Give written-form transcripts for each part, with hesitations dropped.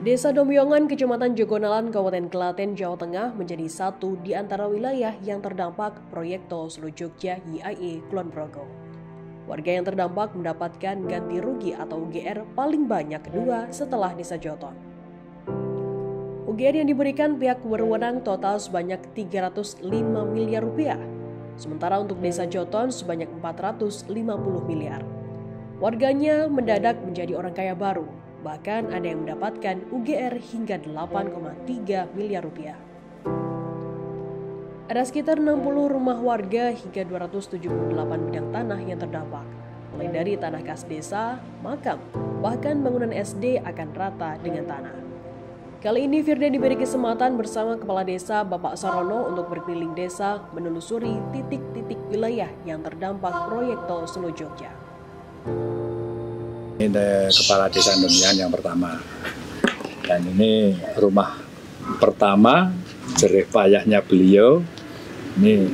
Desa Domyongan, Kecamatan Jogonalan, Kabupaten Klaten, Jawa Tengah menjadi satu di antara wilayah yang terdampak proyek tol Solo Jogja YIE Kulon Progo. Warga yang terdampak mendapatkan ganti rugi atau UGR paling banyak kedua setelah Desa Joton. UGR yang diberikan pihak berwenang total sebanyak 305 miliar rupiah, sementara untuk Desa Joton sebanyak 450 miliar. Warganya mendadak menjadi orang kaya baru. Bahkan ada yang mendapatkan UGR hingga 8,3 miliar rupiah. Ada sekitar 60 rumah warga hingga 278 bidang tanah yang terdampak, mulai dari tanah kas desa, makam, bahkan bangunan SD akan rata dengan tanah. Kali ini Firda diberi kesempatan bersama Kepala Desa Bapak Sarono untuk berkeliling desa menelusuri titik-titik wilayah yang terdampak proyek tol Solo Jogja. Ini Kepala Desa Domyongan yang pertama, dan ini rumah pertama jerih payahnya beliau. Ini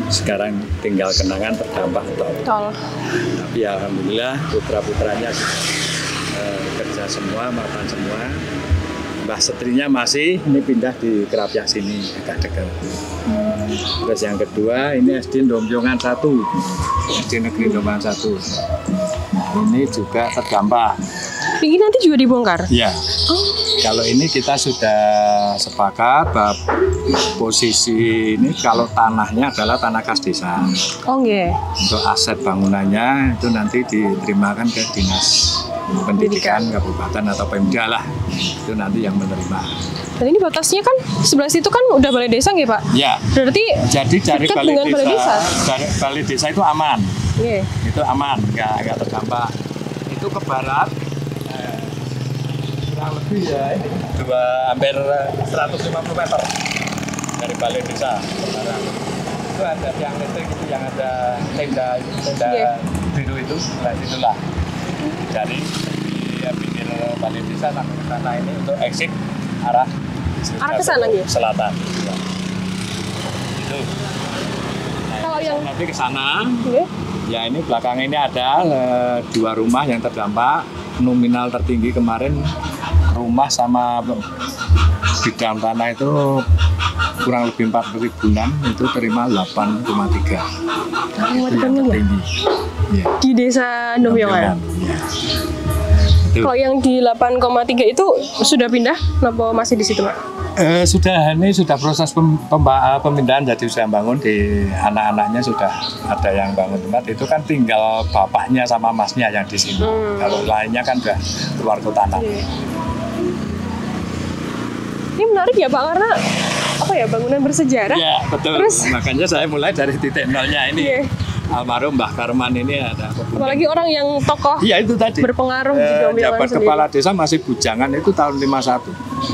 sekarang tinggal kenangan terdampak tol. Tapi alhamdulillah putra-putranya kerja semua, mapan semua. Mbah setrinya masih, ini pindah di Kerapiak sini agak dekat. Terus yang kedua ini SD Domyongan 1, SD Negeri Domyongan 1. Ini juga terdampak. Ini nanti juga dibongkar? Ya. Kalau ini kita sudah sepakat bahwa posisi ini kalau tanahnya adalah tanah kas desa. Oh nggih. Untuk aset bangunannya itu nanti diterimakan ke Dinas Pendidikan Kabupaten atau Pemda lah. Itu nanti yang menerima. Dan ini batasnya kan sebelah situ kan udah balai desa nggih Pak? Ya. Berarti jadi dari balai desa, dari balai desa itu aman. Yeah. Itu aman, nggak terdampak. Itu ke barat, kurang lebih ya, hampir 150 meter dari balai desa ke barat. Itu ada tiang listrik itu yang ada tenda biru itu, nah itulah. Dari pinggir balai desa sampai ke sana ini untuk exit arah ke sana ya? Selatan. Ya. Itu. Nah, kalau yang nanti ke sana. Yeah. Ya ini belakang ini ada 2 rumah yang terdampak. Nominal tertinggi kemarin rumah sama bidang tanah itu kurang lebih 4 ribuan, itu terima 8,3. Ya. Di Desa Domyongan. Ya. Kalau yang di 8,3 itu sudah pindah, kenapa masih di situ Pak? Ini sudah proses pemindahan, jadi sudah bangun di anak-anaknya sudah ada yang bangun tempat. Itu kan tinggal bapaknya sama masnya yang di sini. Kalau lainnya kan sudah keluar ke tanah. Ini menarik ya Pak, karena apa ya, bangunan bersejarah. Ya betul. Terus, makanya saya mulai dari titik nolnya ini. Yeah. Almarhum Mbah Karman ini ada. Apalagi orang yang tokoh. Iya itu tadi. Berpengaruh di Domyongan jabat sendiri. Kepala Desa masih bujangan itu tahun 51.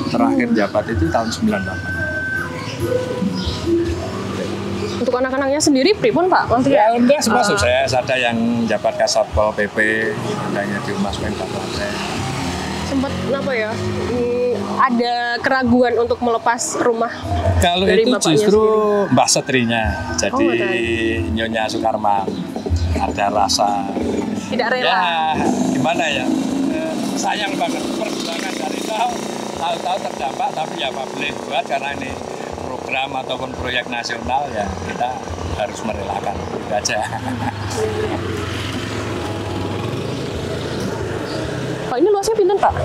Terakhir jabat itu tahun 98. Untuk anak-anaknya sendiri pripun Pak? Ya enggak, masuk saya ada yang jabat Kasatpol PP, ada yang di Humas Pemda Klaten. Sempat apa ya? Ada keraguan untuk melepas rumah. Kalau dari itu justru sendiri. Mbah setrinya, jadi Nyonya Sukarman ada rasa tidak rela. Ya gimana ya, sayang banget perjuangan dari tahu terdampak, tapi ya Pak boleh buat karena ini program ataupun proyek nasional ya kita harus merelakan itu aja. Pak, ini luasnya pinten Pak?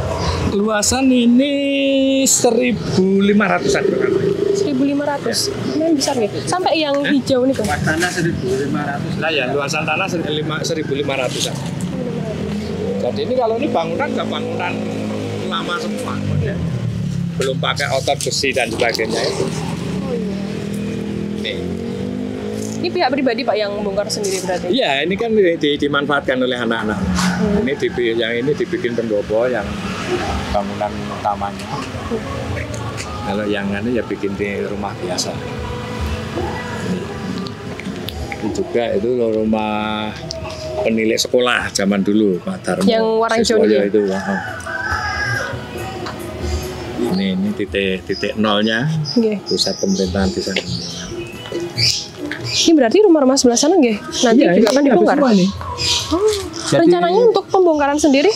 Luasan ini 1.500-an. 1.500? Lumayan besar nih. Sampai yang hijau nih Pak? Luas tanah 1.500. Nah ya, luasan tanah 1.500-an. Jadi ini kalau ini bangunan nggak bangunan lama semua. Ya. Belum pakai otot besi dan sebagainya itu. Oh iya. Ini pihak pribadi Pak yang bongkar sendiri berarti? Iya, ini kan dimanfaatkan oleh anak-anak. Ini yang ini dibikin pendopo yang bangunan utamanya. Kalau yang ini ya bikin di rumah biasa. Ini juga itu rumah penilik sekolah zaman dulu Pak Darmo. Yang warna hijau itu. Ini titik nolnya. Okay. Pusat pemerintahan Desa. Ini berarti rumah-rumah sebelah sana nggih? Nanti juga akan dibongkar? Oh, rencananya untuk pembongkaran sendiri?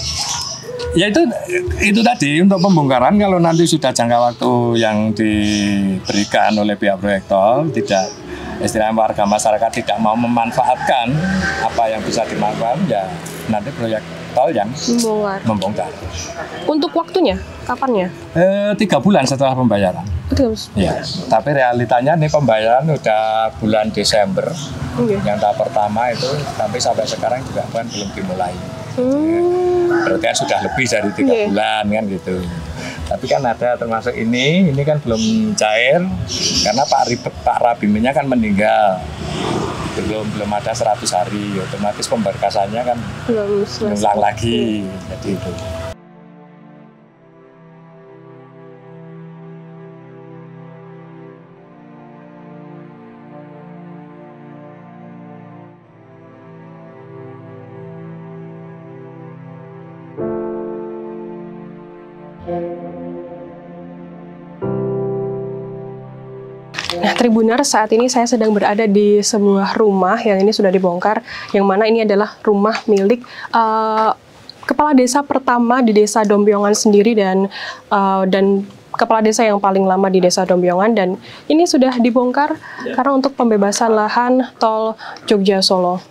Ya itu tadi untuk pembongkaran kalau nanti sudah jangka waktu yang diberikan oleh pihak proyek tol tidak istilahnya warga masyarakat tidak mau memanfaatkan apa yang bisa dimanfaatkan ya nanti proyek tol yang membongkar. Untuk waktunya kapannya? 3 bulan setelah pembayaran. Ya, tapi realitanya nih pembayaran udah bulan Desember. Yang tahap pertama itu tapi sampai sekarang juga kan belum dimulai. Berarti kan sudah lebih dari 3 bulan kan gitu. Tapi kan ada termasuk ini kan belum cair karena Pak Rabiminya kan meninggal. Belum ada 100 hari, otomatis pemberkasannya kan ulang lagi. Jadi itu. Nah, Tribuners, saat ini saya sedang berada di sebuah rumah yang ini sudah dibongkar, yang mana ini adalah rumah milik kepala desa pertama di Desa Dombiongan sendiri dan kepala desa yang paling lama di Desa Dombiongan, dan ini sudah dibongkar karena untuk pembebasan lahan tol Jogja Solo.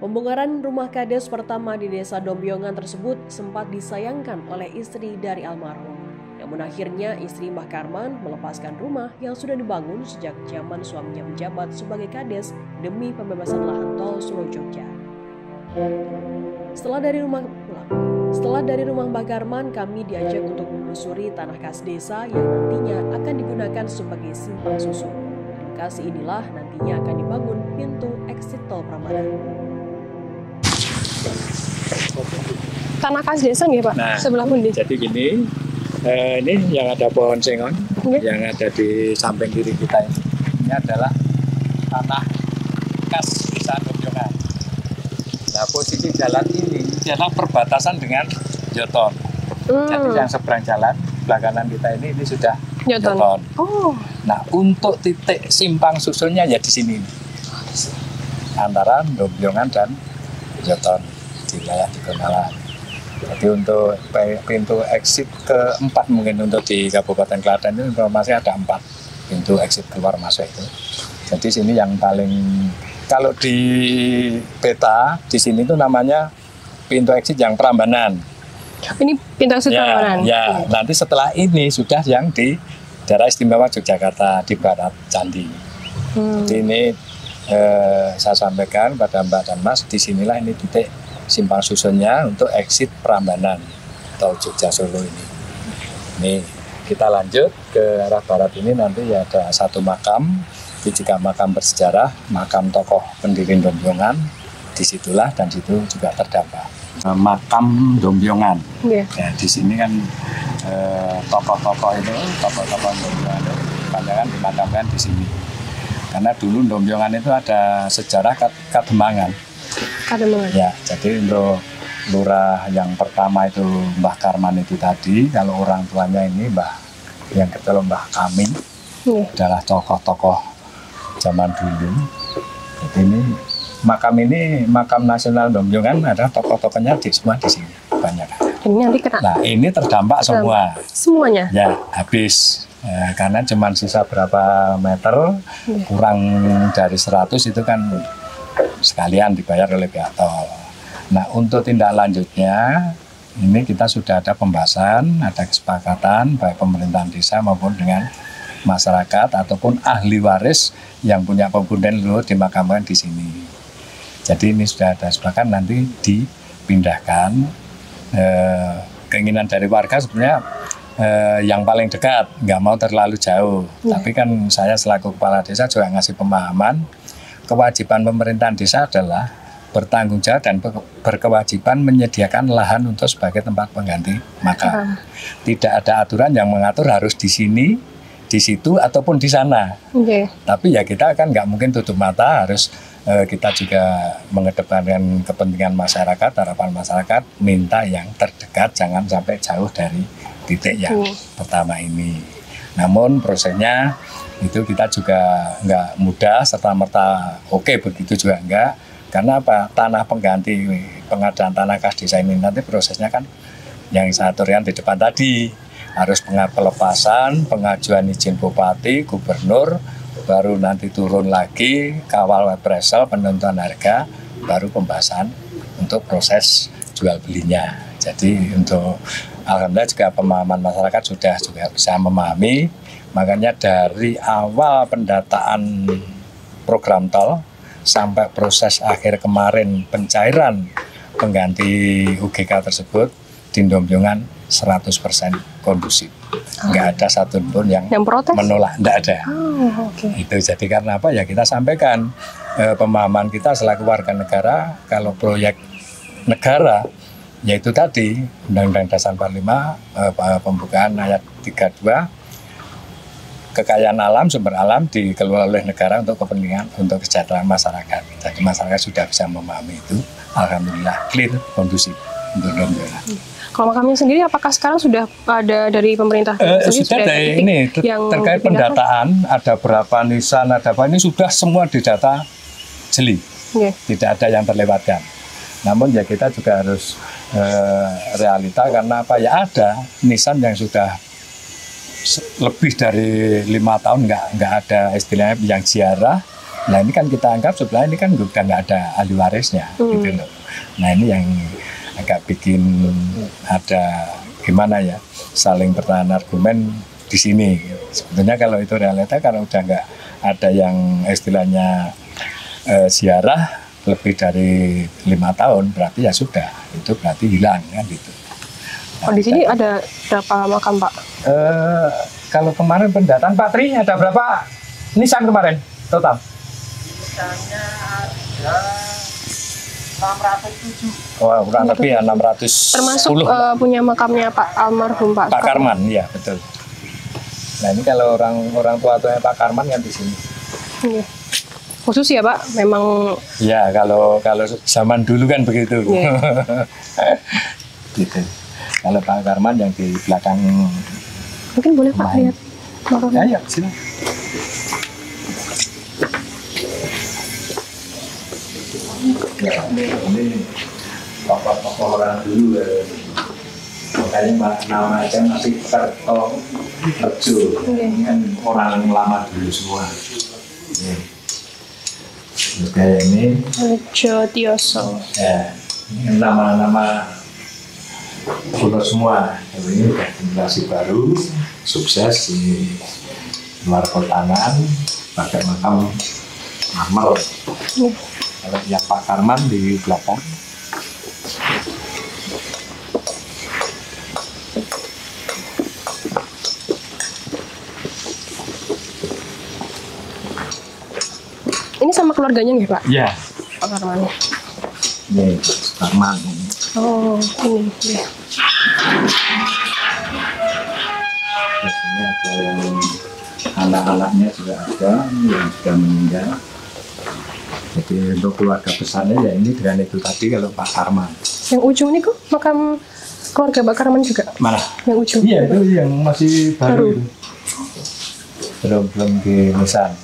Pembongkaran rumah kades pertama di Desa Dombiongan tersebut sempat disayangkan oleh istri dari almarhum. Namun akhirnya istri Mbah Karman melepaskan rumah yang sudah dibangun sejak zaman suaminya menjabat sebagai kades demi pembebasan lahan tol Solo Jogja. Setelah dari rumah Mbah Karman, kami diajak untuk menelusuri tanah kas desa yang nantinya akan digunakan sebagai simpang susun. Di lokasi inilah nantinya akan dibangun pintu exit tol Prambanan. Tanah kas desa nggih Pak? Nah, sebelah pundi? Jadi gini, ini yang ada pohon sengon, yang ada di samping kiri kita ini adalah tanah kas desa Dombiongan. Nah, posisi jalan ini adalah perbatasan dengan Joton. Jadi yang seberang jalan, sebelah kanan kita ini sudah Joton. Nah, untuk titik simpang susunnya ya di sini, antara Dombiongan dan Joton di wilayah Tigonalan. Jadi untuk pintu exit keempat mungkin untuk di Kabupaten Klaten itu informasi ada 4 pintu exit keluar masuk itu. Jadi sini yang paling, kalau di peta di sini itu namanya pintu exit yang Prambanan. Ini pintu exit Prambanan. Ya, nanti setelah ini sudah yang di daerah istimewa Yogyakarta di barat Candi. Jadi ini saya sampaikan pada Mbak dan Mas, disinilah ini titik simpang susunnya untuk exit Prambanan tol Jogja Solo ini. Ini kita lanjut ke arah barat ini, nanti ya ada satu makam, juga makam bersejarah, makam tokoh pendiri Dombiongan, disitulah dan situ juga terdapat makam Dombiongan. Ya, di sini kan tokoh-tokoh Dombiongan itu kebanyakan dimakamkan di sini. Karena dulu Dombiongan itu ada sejarah Kademangan. Ya, jadi untuk lurah yang pertama itu Mbah Karman itu tadi, kalau orang tuanya ini yang kedua Mbah Kamin, adalah tokoh-tokoh zaman dulu. Jadi ini makam nasional Dombiongan, ada tokoh-tokohnya semua di sini banyak. Ini nanti kena. Nah, ini terdampak semua. Semuanya? Ya, habis. Karena cuma sisa berapa meter, kurang dari 100 itu kan sekalian dibayar oleh pihak tol. Nah, untuk tindak lanjutnya ini kita sudah ada pembahasan, ada kesepakatan baik pemerintahan desa maupun dengan masyarakat ataupun ahli waris yang punya pembunuhan leluhur dimakamkan di sini. Jadi ini sudah ada kesepakatan nanti dipindahkan. Keinginan dari warga sebenarnya yang paling dekat, nggak mau terlalu jauh. Tapi kan saya selaku kepala desa juga ngasih pemahaman, kewajiban pemerintahan desa adalah bertanggung jawab dan berkewajiban menyediakan lahan untuk sebagai tempat pengganti makam. Tidak ada aturan yang mengatur harus di sini, di situ ataupun di sana. Tapi ya kita kan nggak mungkin tutup mata, harus kita juga mengedepankan kepentingan masyarakat, harapan masyarakat, minta yang terdekat, jangan sampai jauh dari titik yang pertama ini. Namun prosesnya itu kita juga nggak mudah serta-merta oke begitu juga enggak. Karena apa? Tanah pengganti pengadaan tanah kas desa ini nanti prosesnya kan yang saya aturkan di depan tadi, harus pelepasan, pengajuan izin bupati, gubernur, baru nanti turun lagi kawal appraisal, penentuan harga, baru pembahasan untuk proses jual belinya. Jadi untuk alhamdulillah juga pemahaman masyarakat sudah juga bisa memahami, makanya dari awal pendataan program tol sampai proses akhir kemarin pencairan pengganti UGK tersebut di Dombyongan 100% kondusif. Nggak ada satupun yang menolak, nggak ada. Okay. Itu jadi karena apa ya, kita sampaikan pemahaman kita selaku warga negara, kalau proyek negara yaitu tadi Undang-Undang Dasar 45 pembukaan ayat 32, kekayaan alam, sumber alam dikelola oleh negara untuk kepentingan, untuk kesejahteraan masyarakat. Jadi masyarakat sudah bisa memahami itu. Alhamdulillah clear, kondusif untuk Dombyongan. Kalau makamnya sendiri, apakah sekarang sudah ada dari pemerintah? Sudah ada ini terkait pendataan, ada berapa nisan, ada apa, ini sudah semua didata jeli, tidak ada yang terlewatkan. Namun ya kita juga harus realita karena apa ya, ada nisan yang sudah lebih dari 5 tahun nggak ada istilahnya yang ziarah. Nah ini kan kita anggap sebelah ini kan udah nggak ada ahli warisnya gitu loh. Nah ini yang agak bikin ada gimana ya, saling bertahan argumen di sini. Sebetulnya kalau itu realita, kalau udah nggak ada yang istilahnya ziarah lebih dari 5 tahun, berarti ya sudah, itu berarti hilang kan gitu. Nah, di sini ada berapa makam Pak? Kalau kemarin pendataan Pak Tri ada berapa nisan kemarin total? Nisannya ada 607. Oh, kurang lebih ya 610. Termasuk punya makamnya Pak almarhum Pak Karman, iya betul. Nah ini kalau orang tua-tuanya Pak Karman kan di sini. Iya. Khusus ya Pak, memang. Ya kalau zaman dulu kan begitu. Gitu. Kalau Pak Karman yang di belakang. Mungkin boleh Pak lihat makamnya. Ya, silakan. Ya, ini tokoh-tokoh orang dulu ya. Makanya nama aja masih Kertorejo. Ini kan orang lama dulu semua. Ya. Kayak ini Rejo Tioso. ya, ini nama-nama kuno semua. Ini generasi baru, sukses di luar kotanan, pakai makam marmer. Kalau yang Pak Karman di belakang. Ini sama keluarganya nggak Pak? Iya. Pak Karman. Ini Karman. Oh, ini. Ya. Terus ini ada yang anak-anaknya juga ada yang sudah meninggal. Jadi untuk keluarga besarnya ya ini dengan itu tadi kalau Pak Karman. Yang ujung ini kok makam keluarga Pak Karman juga? Mana? Yang ujung. Iya itu yang masih baru. Itu. Belum di nisan.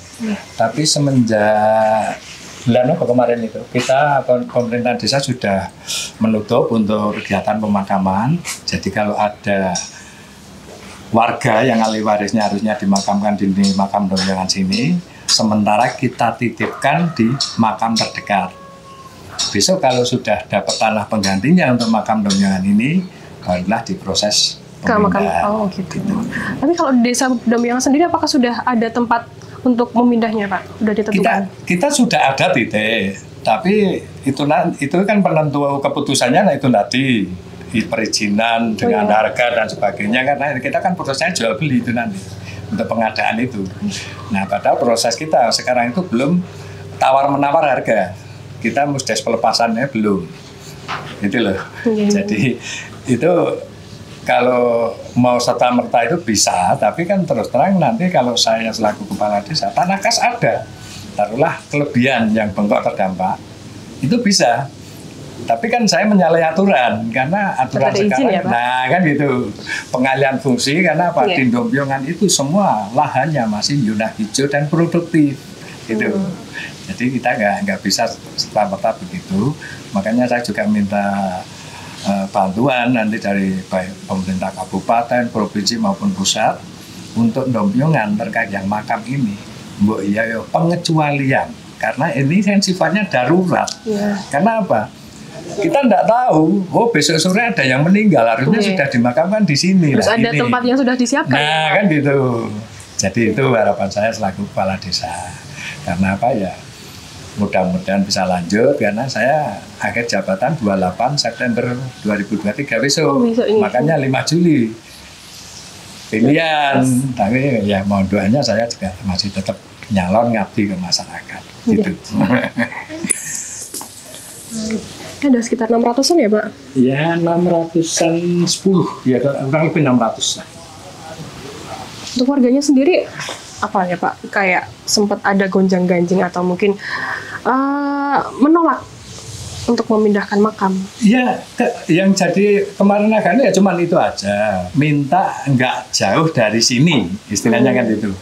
Tapi semenjak bulan apa kemarin itu kita pemerintah desa sudah menutup untuk kegiatan pemakaman. Jadi kalau ada warga yang ahli warisnya harusnya dimakamkan di makam Dombyongan sini, sementara kita titipkan di makam terdekat. Besok kalau sudah dapat tanah penggantinya untuk makam Dombyongan ini, barulah diproses pemindahan. Oh gitu. Tapi kalau di desa Dombyongan sendiri apakah sudah ada tempat untuk memindahnya Pak? Sudah ditentukan? Kita sudah ada titik, tapi itu kan penentu keputusannya itu tadi perizinan dengan harga dan sebagainya, karena kita kan prosesnya jual beli itu nanti untuk pengadaan itu. Nah padahal proses kita sekarang itu belum tawar menawar harga, kita musdes pelepasannya belum, gitu loh. Jadi itu kalau mau serta-merta itu bisa, tapi kan terus terang nanti kalau saya selaku kepala desa, tanah kas ada, taruhlah kelebihan yang bengkok terdampak, itu bisa. Tapi kan saya menyalahi aturan, karena aturan sekarang, ya, nah kan gitu, pengalihan fungsi, karena apa, di Dombyongan itu semua lahannya masih zona hijau dan produktif, gitu. Jadi kita nggak bisa serta-merta begitu. Makanya saya juga minta bantuan nanti dari baik pemerintah kabupaten, provinsi maupun pusat untuk ndomyongan terkait yang makam ini. Mbok iya yo pengecualian karena ini kan sifatnya darurat. Karena apa? Kita tidak tahu, oh besok sore ada yang meninggal, harusnya sudah dimakamkan di sini. Terus ada tempat yang sudah disiapkan. Nah kan gitu. Jadi itu harapan saya selaku kepala desa. Karena apa ya? Mudah-mudahan bisa lanjut karena saya akhir jabatan 28 September 2023 besok. Makanya 5 Juli pilihan. Tapi ya mohon doanya saya juga masih tetap nyalon ngabdi ke masyarakat. Gitu. Ada sekitar 600-an ya, Pak? Ya 600-an 10, ya kurang lebih 600 lah. Untuk warganya sendiri apa ya Pak? Kayak sempat ada gonjang-ganjing atau mungkin menolak untuk memindahkan makam? Ya, yang jadi kemarin agaknya ya cuma itu aja. Minta nggak jauh dari sini, istilahnya kan itu.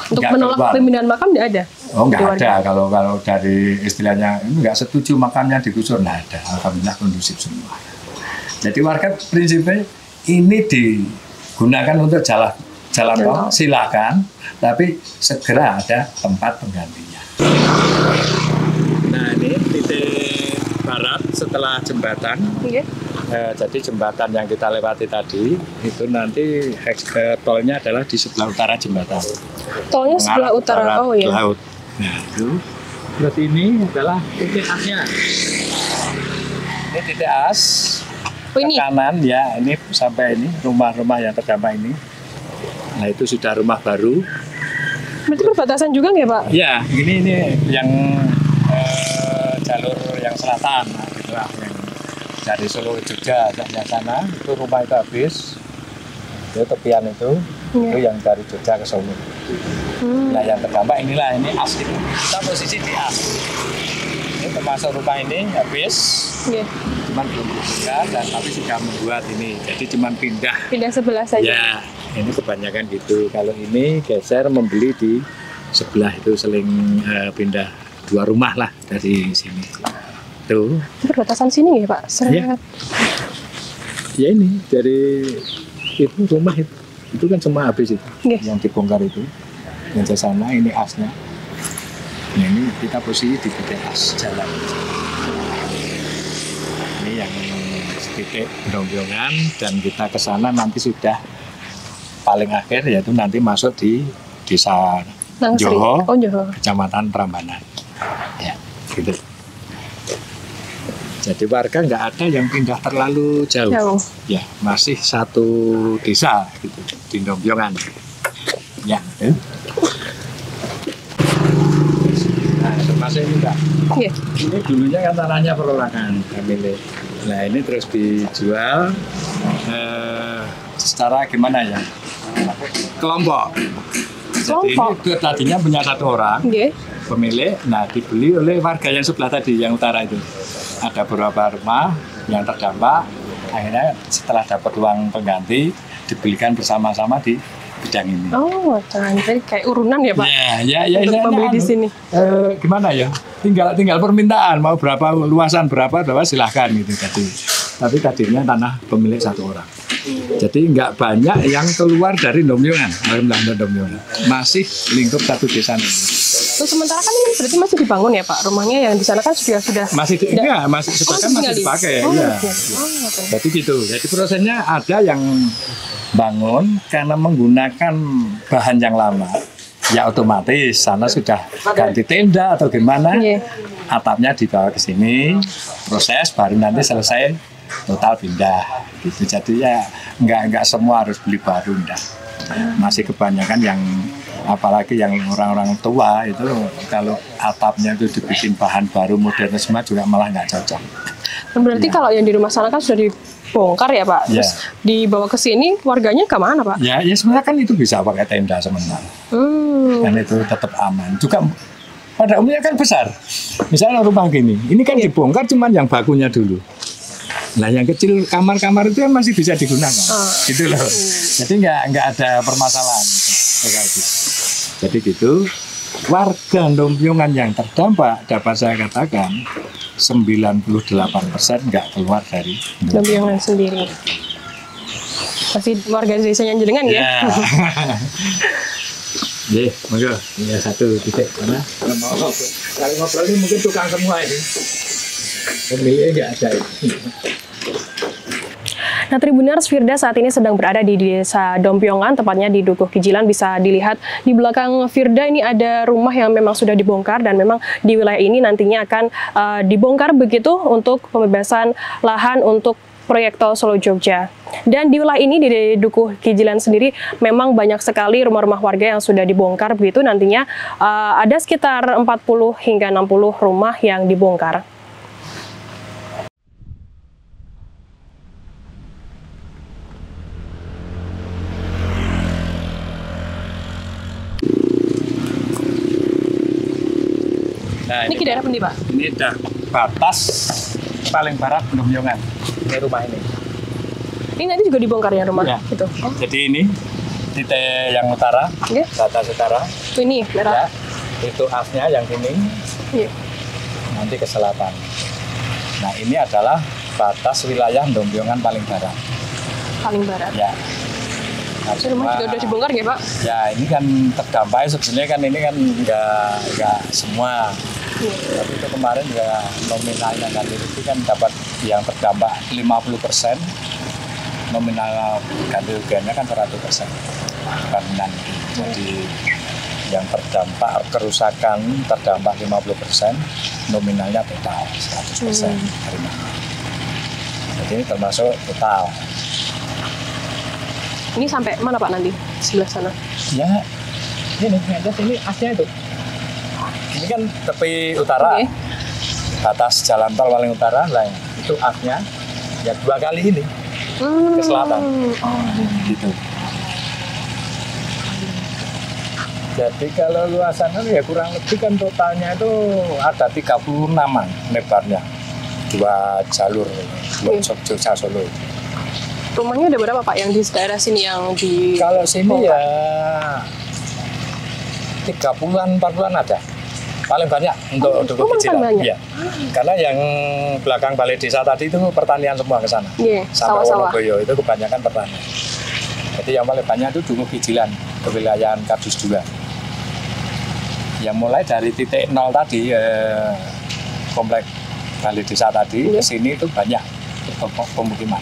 Untuk nggak menolak keluar. pemindahan makam nggak ada? Oh nggak ada, kalau dari istilahnya ini nggak setuju makamnya digusur, nggak ada. Alhamdulillah kondusif semua. Jadi warga prinsipnya ini digunakan untuk jalan tol, silakan, tapi segera ada tempat penggantinya. Nah ini titik barat setelah jembatan. Jadi jembatan yang kita lewati tadi itu nanti tolnya adalah di sebelah utara jembatan. Tolnya sebelah utara, oh ya. Laut. Nah itu. Terus ini adalah titik asnya. Ini titik as. Oh, ini? Ke kanan ya, ini sampai ini rumah-rumah yang terdampak ini. Nah itu sudah rumah baru. Berarti perbatasan juga nggak Pak? Ya, ini yang jalur yang selatan, nah, gitulah yang dari Solo ke Jogja, yang sana itu rumah itu habis, itu tepian itu yang dari Jogja ke Solo. Nah yang terdampak inilah ini as itu. Kita posisi di as. Ini termasuk rumah ini habis, cuman belum dibuka dan tapi sudah membuat ini, jadi cuman pindah sebelah saja. Ya, ini kebanyakan gitu. Kalau ini geser membeli di sebelah itu seling pindah 2 rumah lah dari sini. Tuh. Perbatasan sini ya Pak? Ya. Ya ini dari itu rumah itu kan semua habis itu, yang dibongkar itu. Yang ke sana ini asnya. Nah, ini kita posisi di titik as jalan. Ini yang titik ndomyongan dan kita ke sana nanti sudah paling akhir yaitu nanti masuk di desa Joho, Kecamatan Prambanan. Ya, gitu. Jadi warga nggak ada yang pindah terlalu jauh. Ya, masih satu desa gitu di ndomyongan. Ya. Nah, termasuk ini Mbak. Ini dulunya kan tanahnya perorangan milik. Nah ini terus dijual secara gimana ya? Kelompok. Jadi ini tadinya punya 1 orang pemilik. Nah dibeli oleh warga yang sebelah tadi, yang utara itu. Ada beberapa rumah yang terdampak. Akhirnya setelah dapat uang pengganti dibelikan bersama-sama di bidang ini. Oh, jadi kayak urunan ya Pak? Ya, untuk membeli di sini. Gimana ya? Tinggal permintaan mau berapa, luasan berapa silahkan gitu tadi. Tapi tadinya tanah pemilik 1 orang. Jadi nggak banyak yang keluar dari ndomyongan, masih lingkup 1 desa. Terus sementara kan ini berarti masih dibangun ya Pak? Rumahnya yang di sana kan sudah masih sebagian masih dipakai ya. Jadi gitu. Jadi prosesnya ada yang bangun karena menggunakan bahan yang lama. Ya otomatis sana sudah ganti tenda atau gimana, atapnya dibawa ke sini, proses baru nanti selesai total pindah. Gitu. Jadi ya nggak semua harus beli baru, enggak. Masih kebanyakan yang apalagi yang orang-orang tua itu kalau atapnya itu dibikin bahan baru modern semua juga malah nggak cocok. Berarti kalau yang di rumah sana kan sudah dibongkar ya Pak, terus dibawa ke sini warganya ke mana Pak? Ya sebenarnya kan itu bisa pakai tenda sementara, dan itu tetap aman. Juga pada umumnya kan besar, misalnya rumah gini, ini kan dibongkar cuman yang bakunya dulu. Nah yang kecil kamar-kamar itu kan masih bisa digunakan, gitu loh. Jadi nggak ada permasalahan. Jadi gitu. warga Ndompyongan yang terdampak dapat saya katakan 98% nggak keluar dari Ndompyongan sendiri. Masih warga desanya jenengan ya? Ya, monggo. Ya satu titik mana? Kalau ngobrol ini mungkin tukang semua ini. Pemiliknya nggak ada. Nah, Tribuners, Firda saat ini sedang berada di Desa Ndompyongan, tepatnya di Dukuh Kijilan. Bisa dilihat di belakang Firda ini ada rumah yang memang sudah dibongkar dan memang di wilayah ini nantinya akan dibongkar begitu untuk pembebasan lahan untuk proyek tol Solo Jogja. Dan di wilayah ini di Dukuh Kijilan sendiri memang banyak sekali rumah-rumah warga yang sudah dibongkar begitu. Nantinya ada sekitar 40 hingga 60 rumah yang dibongkar. Nah, Ini ke daerah pundi, Pak? Ini dah batas paling barat Ndompyongan. Ini rumah ini. Ini nanti juga dibongkar ya rumah? Ya. Gitu. Oh, Jadi ini titik yang utara, iya. batas utara. Ini merah. Ya, itu asnya yang ini, Iya. nanti ke selatan. Nah, ini adalah batas wilayah Ndompyongan paling barat. Paling barat. Ya. Nah, Ini rumah juga udah dibongkar ya, Pak? Ya, ini kan terdampak sebenarnya kan ini kan nggak semua. Iya. Tapi itu kemarin juga nominalnya kan itu kan dapat yang terdampak 50%, nominal ganti rugiannya kan 100% bangunan. Jadi yang terdampak kerusakan terdampak 50%, nominalnya total 100% dari mana. Jadi ini termasuk total. Ini sampai mana, Pak, nanti? Sebelah sana. Ya, ini ada sini asnya itu. Ini kan tepi utara, Oke. batas jalan tol paling utara, lah itu asnya. Ya 2 kali ini ke selatan. Oh. Gitu. Jadi kalau luasannya ya kurang lebih kan totalnya itu ada 36-an lebarnya. 2 jalur, 2 Jogja Solo. Rumahnya ada berapa, Pak, yang di daerah sini yang di... Kalau sini ya 30-an, 40-an ada. Paling banyak untuk Dukuh Kijilan. banyak? Iya. Karena yang belakang balai desa tadi itu pertanian semua ke sana. Iya, Sampai sawah-sawah. Wonoboyo itu kebanyakan pertanian. Jadi yang paling banyak itu Dukuh Kijilan, kewilayahan Kardus 2. Yang mulai dari titik 0 tadi, komplek balai desa tadi, ke sini itu banyak pemukiman.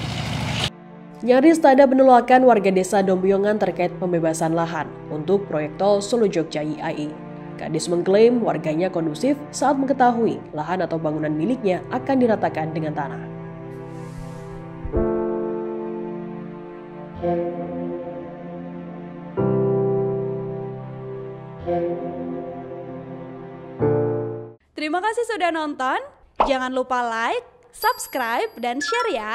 Nyaris tak ada penolakan warga desa Ndompyongan terkait pembebasan lahan untuk proyek tol Solo Jogja IAI. Kadis mengklaim warganya kondusif saat mengetahui lahan atau bangunan miliknya akan diratakan dengan tanah. Terima kasih sudah nonton. Jangan lupa like, subscribe, dan share ya.